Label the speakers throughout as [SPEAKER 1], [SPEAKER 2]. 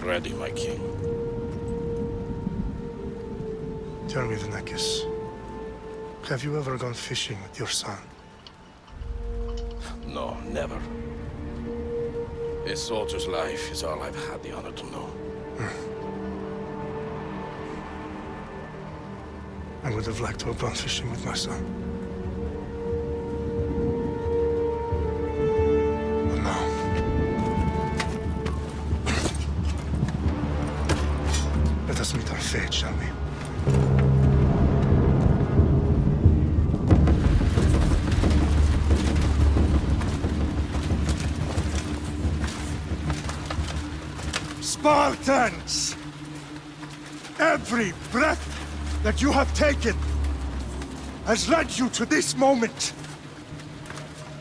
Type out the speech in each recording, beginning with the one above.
[SPEAKER 1] ready, my king.
[SPEAKER 2] Tell me, Vinakis, have you ever gone fishing with your son?
[SPEAKER 1] No, never. A soldier's life is all I've had the honor to know.
[SPEAKER 2] I would have liked to have gone fishing with my son. But no. Let us meet our fate, shall we? Spartans! Every breath that you have taken has led you to this moment.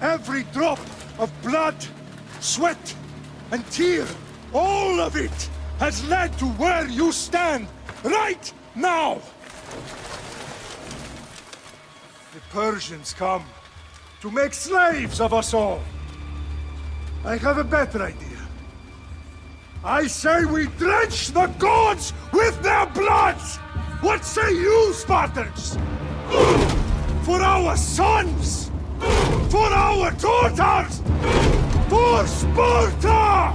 [SPEAKER 2] Every drop of blood, sweat, and tear, all of it has led to where you stand right now. The Persians come to make slaves of us all. I have a better idea. I say we drench the gods with their blood! What say you, Spartans? For our sons! For our daughters! For Sparta!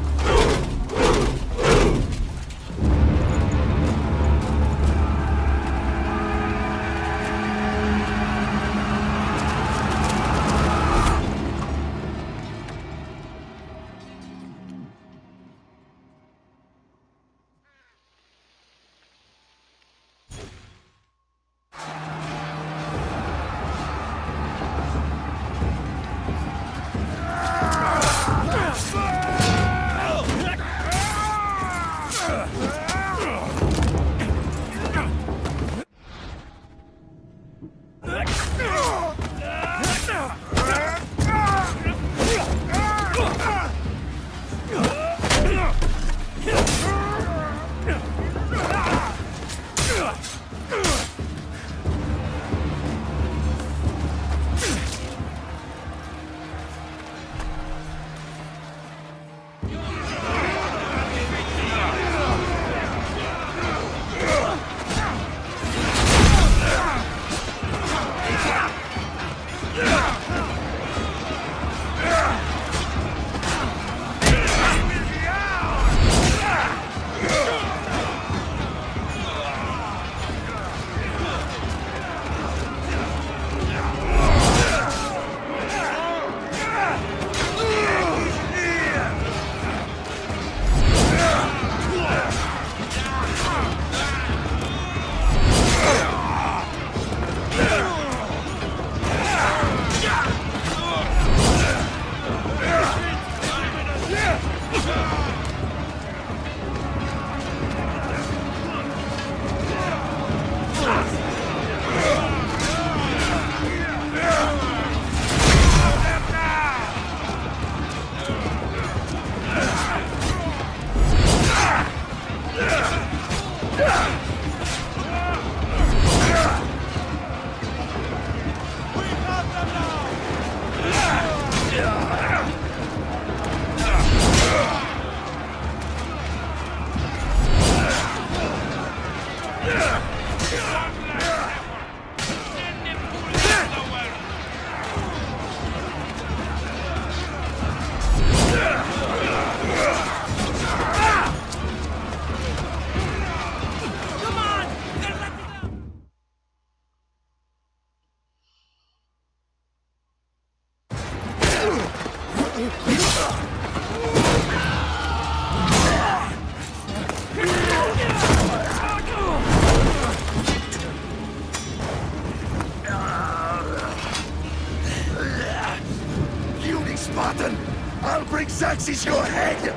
[SPEAKER 3] I'll bring Xerxes your head!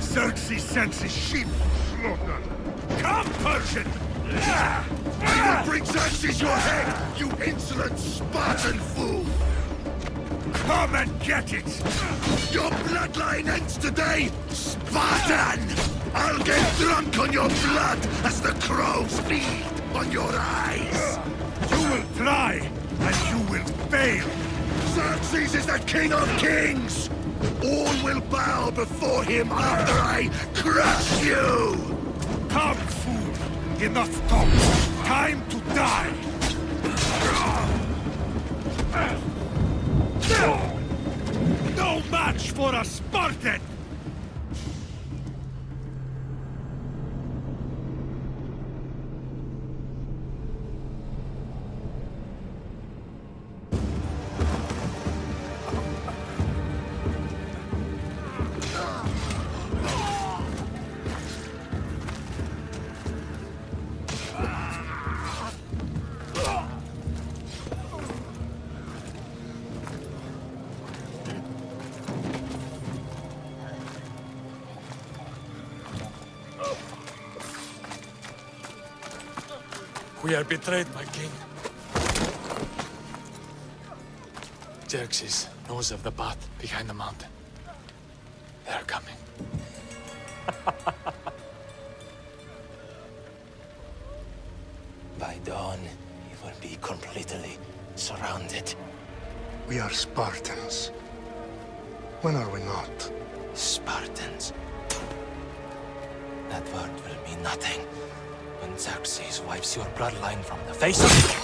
[SPEAKER 2] Xerxes sends his sheep slaughtered. Come, Persian!
[SPEAKER 3] I will bring Xerxes your head, you insolent Spartan fool!
[SPEAKER 2] Come and get it!
[SPEAKER 3] Your bloodline ends today, Spartan! I'll get drunk on your blood as the crows feed on your eyes!
[SPEAKER 2] You will try, and you will fail!
[SPEAKER 3] Xerxes is the king of kings! All will bow before him after I crush you!
[SPEAKER 2] Come, fool! Enough talk! Time to die! No match for a Spartan!
[SPEAKER 4] We are betrayed, my king. Xerxes knows of the path behind the mountain. They are coming.
[SPEAKER 5] By dawn, you will be completely surrounded.
[SPEAKER 2] We are Spartans. When are we not?
[SPEAKER 5] Spartans. That word will mean nothing when Xerxes wipes your bloodline from the face of it.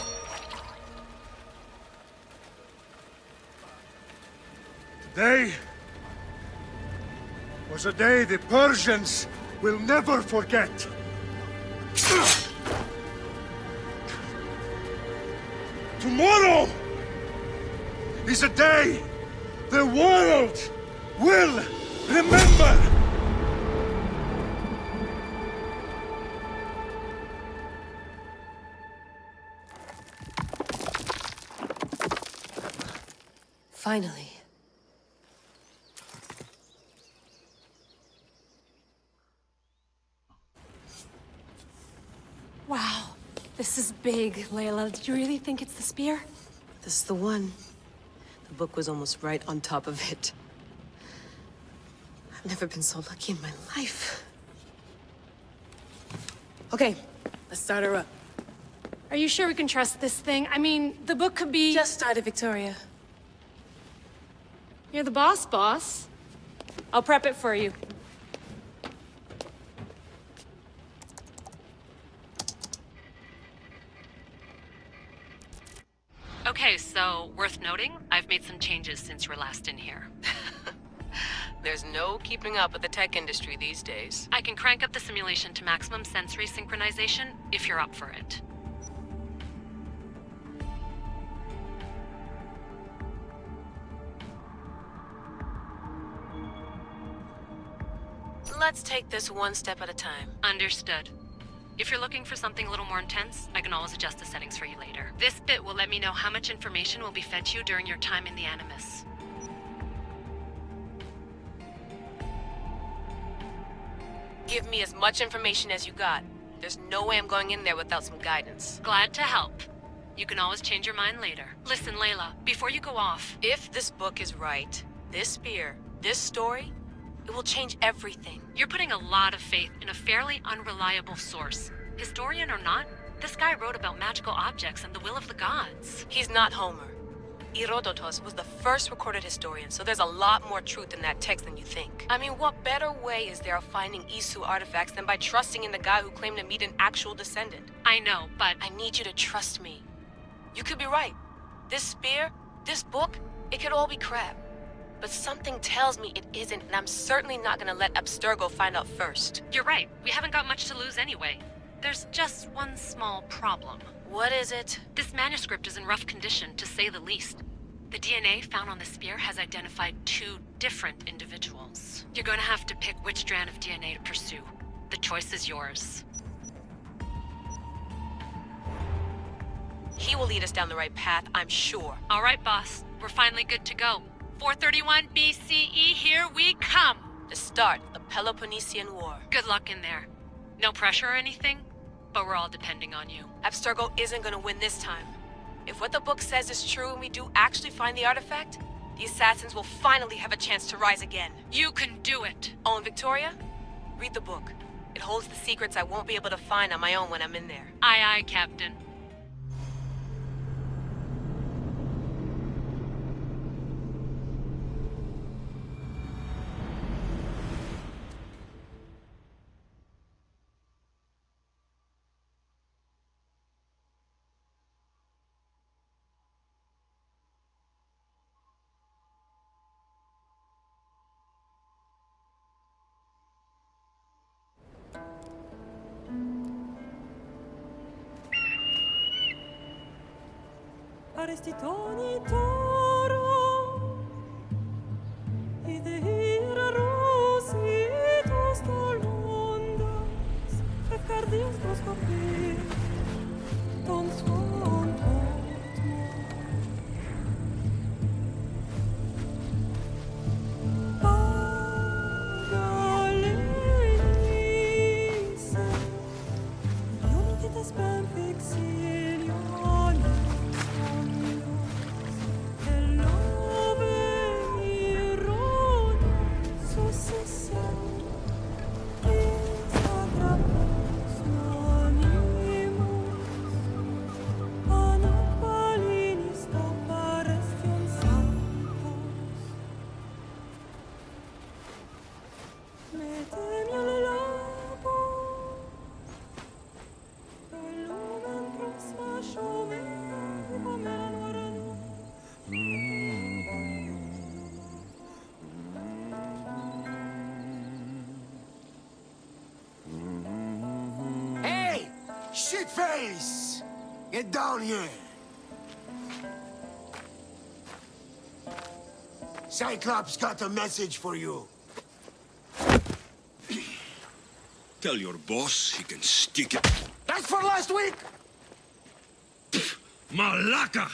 [SPEAKER 2] Today was a day the Persians will never forget. Tomorrow is a day the world will remember.
[SPEAKER 6] Finally.
[SPEAKER 7] Wow, this is big, Layla. Did you really think it's the spear?
[SPEAKER 6] This is the one. The book was almost right on top of it. I've never been so lucky in my life. Okay, let's start her up.
[SPEAKER 7] Are you sure we can trust this thing? I mean, the book could be...
[SPEAKER 6] Just started, Victoria.
[SPEAKER 7] You're the boss. I'll prep it for you.
[SPEAKER 8] Okay, so, worth noting, I've made some changes since you were last in here.
[SPEAKER 6] There's no keeping up with the tech industry these days.
[SPEAKER 8] I can crank up the simulation to maximum sensory synchronization, if you're up for it.
[SPEAKER 6] Let's take this one step at a time.
[SPEAKER 8] Understood. If you're looking for something a little more intense, I can always adjust the settings for you later. This bit will let me know how much information will be fed to you during your time in the Animus.
[SPEAKER 6] Give me as much information as you got. There's no way I'm going in there without some guidance.
[SPEAKER 8] Glad to help. You can always change your mind later. Listen, Layla, before you go off...
[SPEAKER 6] If this book is right, this spear, this story, it will change everything.
[SPEAKER 8] You're putting a lot of faith in a fairly unreliable source. Historian or not, this guy wrote about magical objects and the will of the gods.
[SPEAKER 6] He's not Homer. Herodotus was the first recorded historian, so there's a lot more truth in that text than you think. I mean, what better way is there of finding Isu artifacts than by trusting in the guy who claimed to meet an actual descendant?
[SPEAKER 8] I know, but...
[SPEAKER 6] I need you to trust me. You could be right. This spear, this book, it could all be crap. But something tells me it isn't, and I'm certainly not gonna let Abstergo find out first.
[SPEAKER 8] You're right. We haven't got much to lose anyway. There's just one small problem.
[SPEAKER 6] What is it?
[SPEAKER 8] This manuscript is in rough condition, to say the least. The DNA found on the spear has identified 2 different individuals. You're going to have to pick which strand of DNA to pursue. The choice is yours.
[SPEAKER 6] He will lead us down the right path, I'm sure.
[SPEAKER 8] All right, boss. We're finally good to go. 431 BCE, here we come!
[SPEAKER 6] The start of the Peloponnesian War.
[SPEAKER 8] Good luck in there. No pressure or anything, but we're all depending on you.
[SPEAKER 6] Abstergo isn't gonna win this time. If what the book says is true and we do actually find the artifact, the assassins will finally have a chance to rise again.
[SPEAKER 8] You can do it!
[SPEAKER 6] Oh, and Victoria? Read the book. It holds the secrets I won't be able to find on my own when I'm in there.
[SPEAKER 8] Aye, aye, Captain.
[SPEAKER 7] faresti toni toro I de hira rositos tolmondas Fefgardios dos kopir Ton svon
[SPEAKER 3] Hey! Shitface! Get down here! Cyclops got a message for you.
[SPEAKER 9] Tell your boss he can stick it.
[SPEAKER 3] That's for last week!
[SPEAKER 9] Malaka!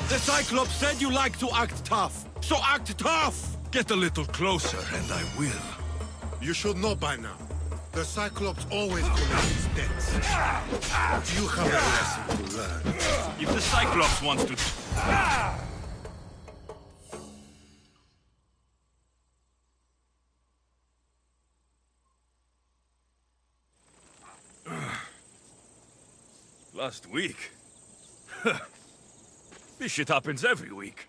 [SPEAKER 9] The Cyclops said you like to act tough, so act tough! Get a little closer and I will.
[SPEAKER 10] You should know by now. The Cyclops always collects his debts. You have a lesson to learn.
[SPEAKER 9] If the Cyclops wants to... Last week? This shit happens every week.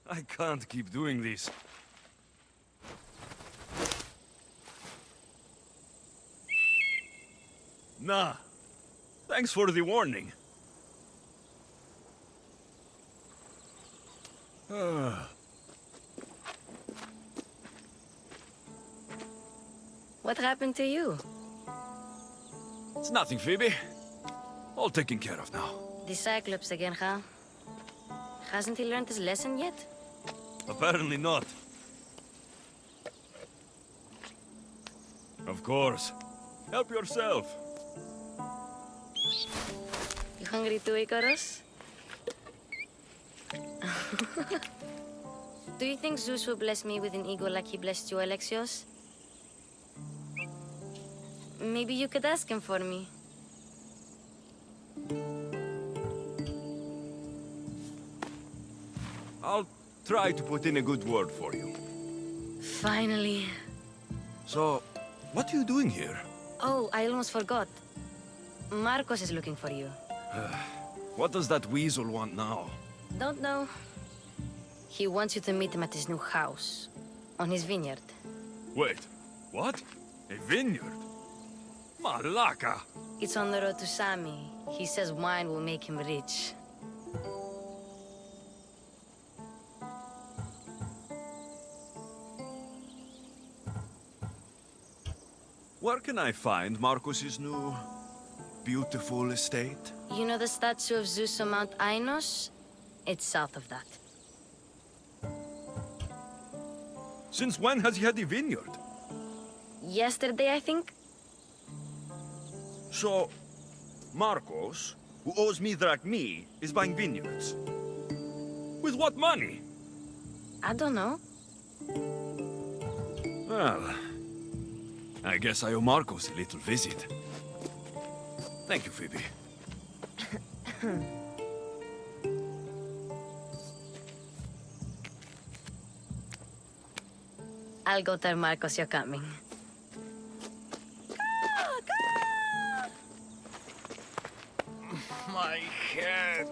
[SPEAKER 9] I can't keep doing this. Nah. Thanks for the warning.
[SPEAKER 8] What happened to you?
[SPEAKER 9] It's nothing, Phoebe. All taken care of now.
[SPEAKER 8] The Cyclops again, huh? Hasn't he learned his lesson yet?
[SPEAKER 9] Apparently not. Of course. Help yourself.
[SPEAKER 8] You hungry too, Icarus? Do you think Zeus will bless me with an ego like he blessed you, Alexios? Maybe you could ask him for me.
[SPEAKER 9] I'll try to put in a good word for you.
[SPEAKER 8] Finally.
[SPEAKER 9] So, what are you doing here?
[SPEAKER 8] Oh, I almost forgot. Marcos is looking for you.
[SPEAKER 9] What does that weasel want now?
[SPEAKER 8] Don't know. He wants you to meet him at his new house. On his vineyard.
[SPEAKER 9] Wait, what? A vineyard? Malaka!
[SPEAKER 8] It's on the road to Sami. He says wine will make him rich.
[SPEAKER 9] Where can I find Marcos's new, beautiful estate?
[SPEAKER 8] You know the statue of Zeus on Mount Ainos? It's south of that.
[SPEAKER 9] Since when has he had a vineyard?
[SPEAKER 8] Yesterday, I think?
[SPEAKER 9] So, Marcos, who owes me drachmi, is buying vineyards. With what money?
[SPEAKER 8] I don't know.
[SPEAKER 9] Well, I guess I owe Marcos a little visit. Thank you, Phoebe.
[SPEAKER 8] I'll go tell Marcos you're coming.
[SPEAKER 4] My head.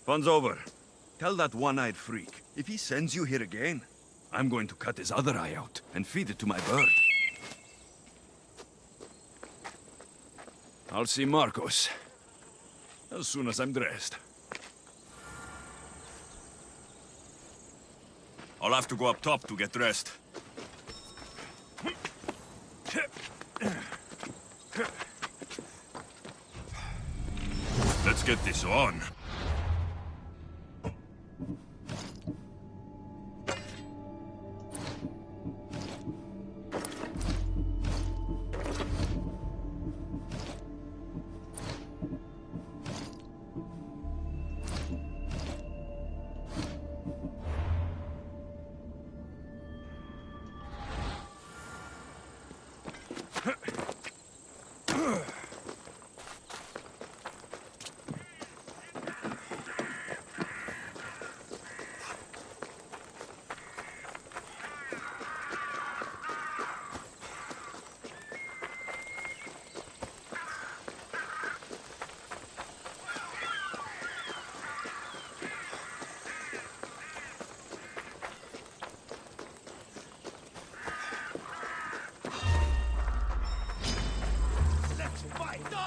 [SPEAKER 9] Fun's over. Tell that one-eyed freak, if he sends you here again, I'm going to cut his other eye out and feed it to my bird. I'll see Marcos. As soon as I'm dressed. I'll have to go up top to get dressed. Let's get this on.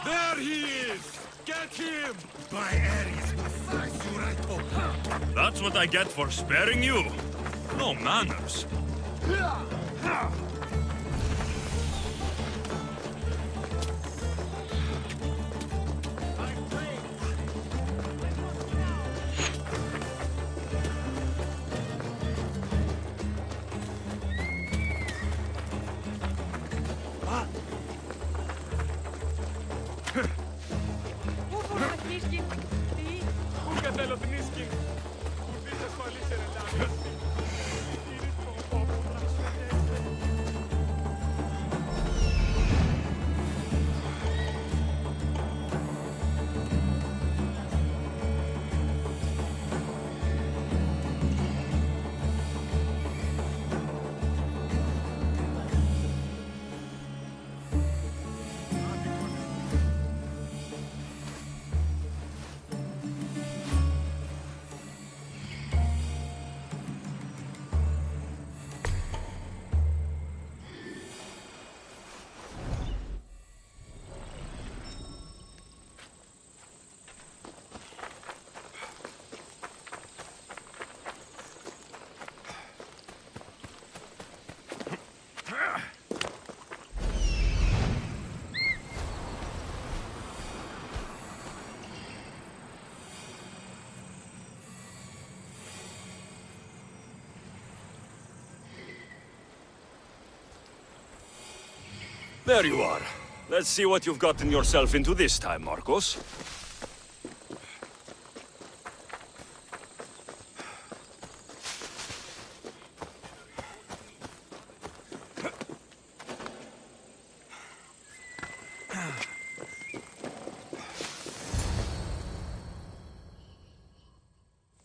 [SPEAKER 3] There he is! Get him! By Ares will slice you right open.
[SPEAKER 9] That's what I get for sparing you. No manners. There you are. Let's see what you've gotten yourself into this time, Marcos.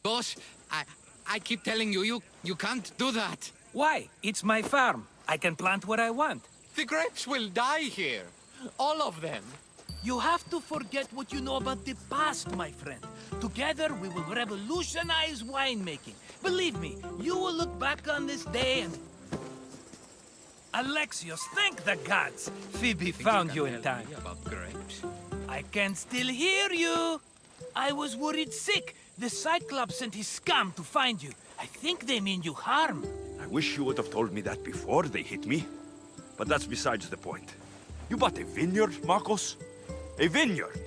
[SPEAKER 11] Boss, I keep telling you, you can't do that.
[SPEAKER 12] Why? It's my farm. I can plant what I want.
[SPEAKER 11] The grapes will die here. All of them.
[SPEAKER 12] You have to forget what you know about the past, my friend. Together, we will revolutionize winemaking. Believe me, you will look back on this day and... Alexios, thank the gods! Phoebe found you in time.
[SPEAKER 11] About grapes?
[SPEAKER 12] I can still hear you! I was worried sick. The Cyclops sent his scum to find you. I think they mean you harm.
[SPEAKER 9] I wish you would have told me that before they hit me. But that's besides the point. You bought a vineyard, Marcos? A vineyard?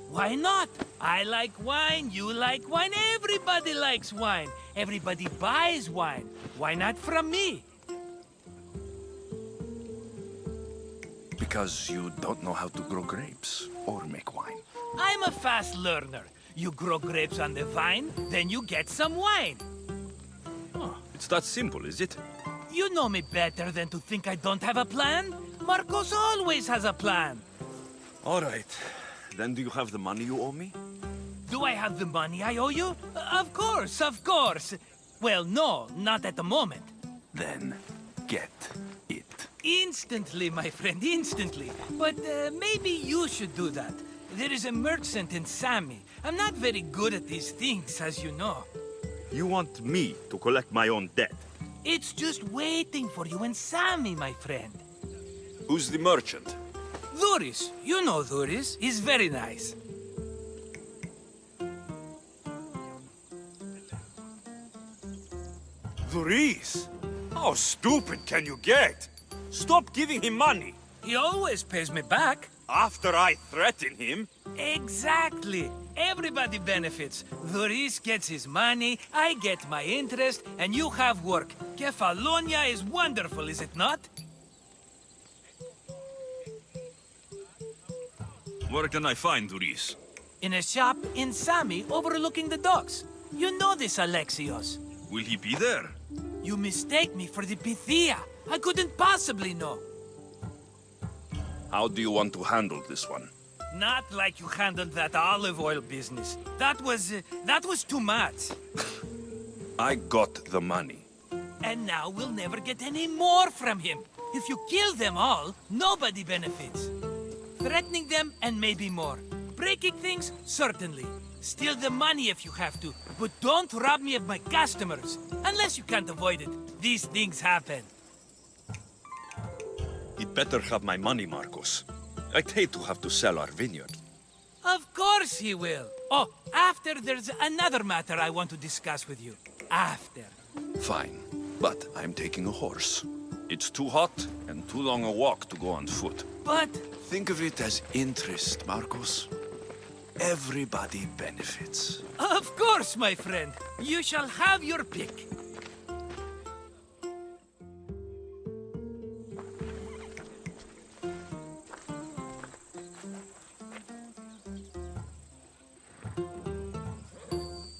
[SPEAKER 12] Why not? I like wine, you like wine, everybody likes wine. Everybody buys wine. Why not from me?
[SPEAKER 9] Because you don't know how to grow grapes or make wine.
[SPEAKER 12] I'm a fast learner. You grow grapes on the vine, then you get some wine.
[SPEAKER 9] Oh, it's that simple, is it?
[SPEAKER 12] You know me better than to think I don't have a plan. Marcos always has a plan.
[SPEAKER 9] All right. Then do you have the money you owe me?
[SPEAKER 12] Do I have the money I owe you? Of course, of course. Well, no, not at the moment.
[SPEAKER 9] Then get it.
[SPEAKER 12] Instantly, my friend, instantly. But maybe you should do that. There is a merchant in Sami. I'm not very good at these things, as you know.
[SPEAKER 9] You want me to collect my own debt?
[SPEAKER 12] It's just waiting for you in Sami, my friend.
[SPEAKER 9] Who's the merchant?
[SPEAKER 12] Dhuris. You know Dhuris. He's very nice.
[SPEAKER 9] Luis! How stupid can you get? Stop giving him money!
[SPEAKER 12] He always pays me back.
[SPEAKER 9] After I threaten him?
[SPEAKER 12] Exactly. Everybody benefits. Luis gets his money, I get my interest, and you have work. Kefalonia is wonderful, is it not?
[SPEAKER 9] Where can I find Luis?
[SPEAKER 12] In a shop in Sami overlooking the docks. You know this, Alexios.
[SPEAKER 9] Will he be there?
[SPEAKER 12] You mistake me for the Pythia. I couldn't possibly know.
[SPEAKER 9] How do you want to handle this one?
[SPEAKER 12] Not like you handled that olive oil business. That was too much.
[SPEAKER 9] I got the money.
[SPEAKER 12] And now we'll never get any more from him. If you kill them all, nobody benefits. Threatening them and maybe more. Breaking things, certainly. Steal the money if you have to, but don't rob me of my customers. Unless you can't avoid it. These things happen.
[SPEAKER 9] He'd better have my money, Marcos. I'd hate to have to sell our vineyard.
[SPEAKER 12] Of course he will. Oh, after there's another matter I want to discuss with you. After.
[SPEAKER 9] Fine, but I'm taking a horse. It's too hot and too long a walk to go on foot.
[SPEAKER 12] But...
[SPEAKER 9] Think of it as interest, Marcos. Everybody benefits.
[SPEAKER 12] Of course, my friend. You shall have your pick.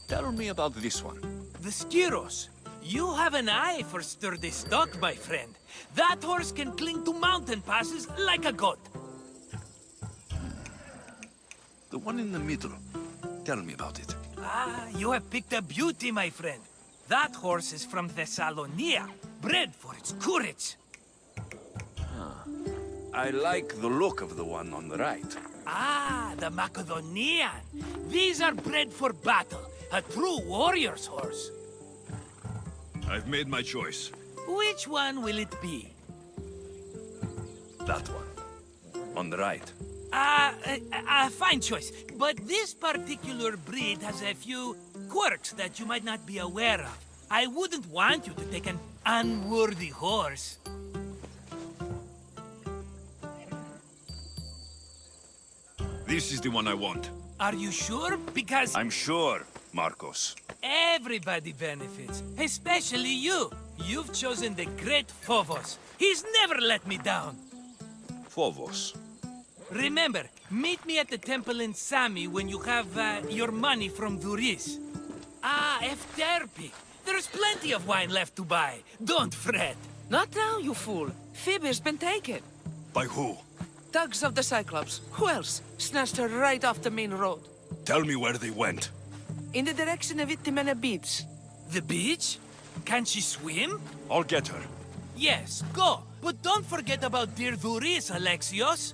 [SPEAKER 9] Tell me about this one.
[SPEAKER 12] The Skiros. You have an eye for sturdy stock, my friend. That horse can cling to mountain passes like a goat.
[SPEAKER 9] The one in the middle. Tell me about it.
[SPEAKER 12] Ah, you have picked a beauty, my friend. That horse is from Thessalonia, bred for its courage.
[SPEAKER 9] I like the look of the one on the right.
[SPEAKER 12] Ah, the Macedonian. These are bred for battle. A true warrior's horse.
[SPEAKER 9] I've made my choice.
[SPEAKER 12] Which one will it be?
[SPEAKER 9] That one. On the right.
[SPEAKER 12] Fine choice. But this particular breed has a few quirks that you might not be aware of. I wouldn't want you to take an unworthy horse.
[SPEAKER 9] This is the one I want.
[SPEAKER 12] Are you sure? Because...
[SPEAKER 9] I'm sure, Marcos.
[SPEAKER 12] Everybody benefits, especially you. You've chosen the great Phobos. He's never let me down.
[SPEAKER 9] Phobos.
[SPEAKER 12] Remember, meet me at the temple in Sami when you have your money from Duris. Ah, Efterpi. There's plenty of wine left to buy. Don't fret.
[SPEAKER 13] Not now, you fool. Phoebe's been taken.
[SPEAKER 9] By who?
[SPEAKER 13] Thugs of the Cyclops. Who else? Snatched her right off the main road.
[SPEAKER 9] Tell me where they went.
[SPEAKER 13] In the direction of Itimena Beach.
[SPEAKER 12] The beach? Can she swim?
[SPEAKER 9] I'll get her.
[SPEAKER 12] Yes, go. But don't forget about dear Duris, Alexios.